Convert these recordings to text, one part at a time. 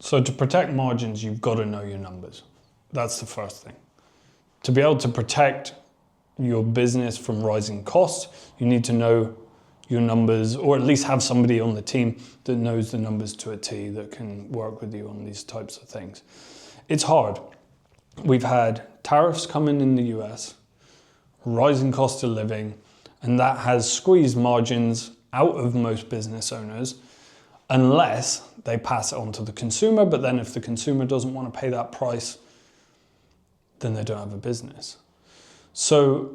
So to protect margins, you've got to know your numbers. That's the first thing. To be able to protect your business from rising costs, you need to know your numbers, or at least have somebody on the team that knows the numbers to a T, that can work with you on these types of things. It's hard. We've had tariffs come in the US, rising cost of living, and that has squeezed margins out of most business owners unless they pass it on to the consumer. But then if the consumer doesn't want to pay that price, then they don't have a business. So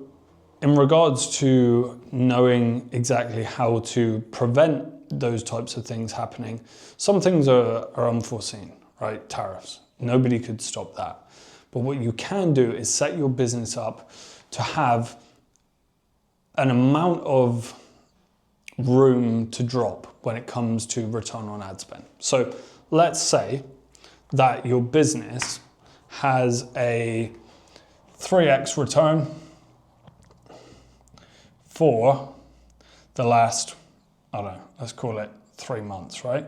in regards to knowing exactly how to prevent those types of things happening, some things are unforeseen, right? Tariffs. Nobody could stop that. But what you can do is set your business up to have an amount of room to drop when it comes to return on ad spend. So let's say that your business has a 3x return for the last, I don't know, let's call it 3 months, right?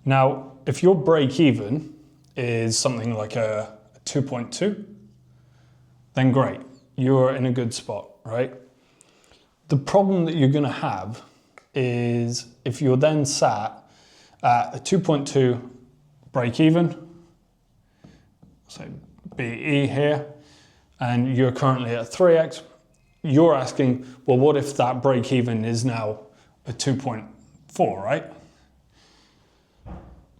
Now, if your break even is something like a 2.2, then great, you're in a good spot, right? The problem that you're going to have is if you're then sat at a 2.2 break even, so BE here, and you're currently at 3x, you're asking, well, what if that break even is now a 2.4, right?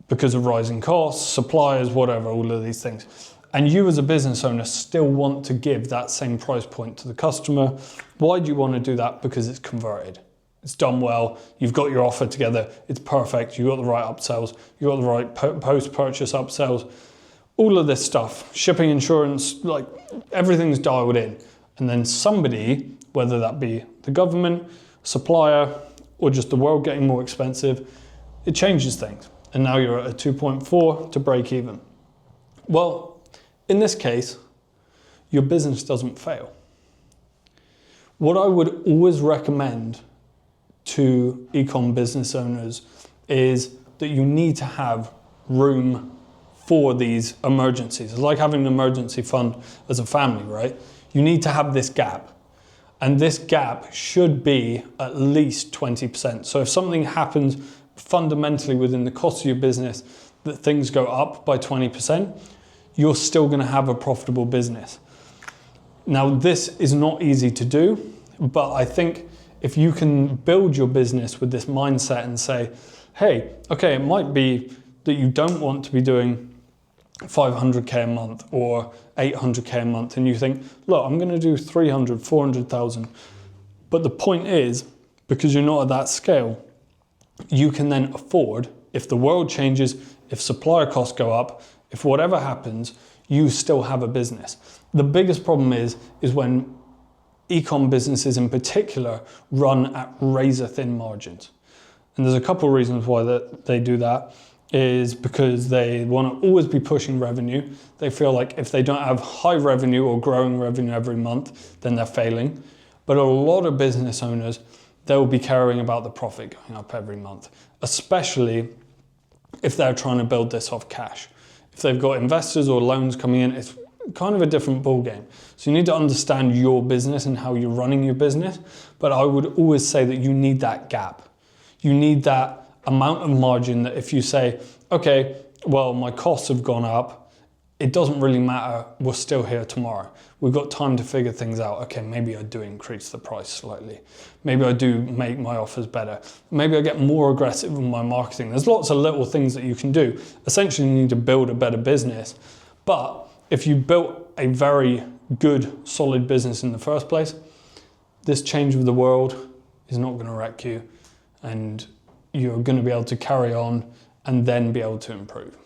Because of rising costs, suppliers, whatever, all of these things. And you as a business owner still want to give that same price point to the customer. Why do you want to do that? Because it's converted. It's done well. You've got your offer together. It's perfect. You've got the right upsells. You've got the right post-purchase upsells. All of this stuff, shipping, insurance, like everything's dialed in. And then somebody, whether that be the government, supplier, or just the world getting more expensive, it changes things. And now you're at a 2.4 to break even. Well, in this case, your business doesn't fail. What I would always recommend to e-com business owners is that you need to have room for these emergencies. It's like having an emergency fund as a family, right? You need to have this gap. And this gap should be at least 20%. So if something happens fundamentally within the cost of your business, that things go up by 20%, you're still going to have a profitable business. Now, this is not easy to do, but I think if you can build your business with this mindset and say, hey, okay, it might be that you don't want to be doing 500K a month or 800K a month, and you think, look, I'm going to do 300, 400,000. But the point is, because you're not at that scale, you can then afford, if the world changes, if supplier costs go up, if whatever happens, you still have a business. The biggest problem is when e-com businesses in particular run at razor thin margins. And there's a couple of reasons why they do that. Is because they want to always be pushing revenue. They feel like if they don't have high revenue or growing revenue every month, then they're failing. But a lot of business owners, they'll be caring about the profit going up every month, especially if they're trying to build this off cash. If they've got investors or loans coming in, it's kind of a different ballgame. So you need to understand your business and how you're running your business. But I would always say that you need that gap. You need that amount of margin that if you say, okay, well, my costs have gone up, it doesn't really matter, we're still here tomorrow. We've got time to figure things out. Okay, maybe I do increase the price slightly. Maybe I do make my offers better. Maybe I get more aggressive in my marketing. There's lots of little things that you can do. Essentially, you need to build a better business. But if you built a very good, solid business in the first place, this change of the world is not going to wreck you. And you're going to be able to carry on and then be able to improve.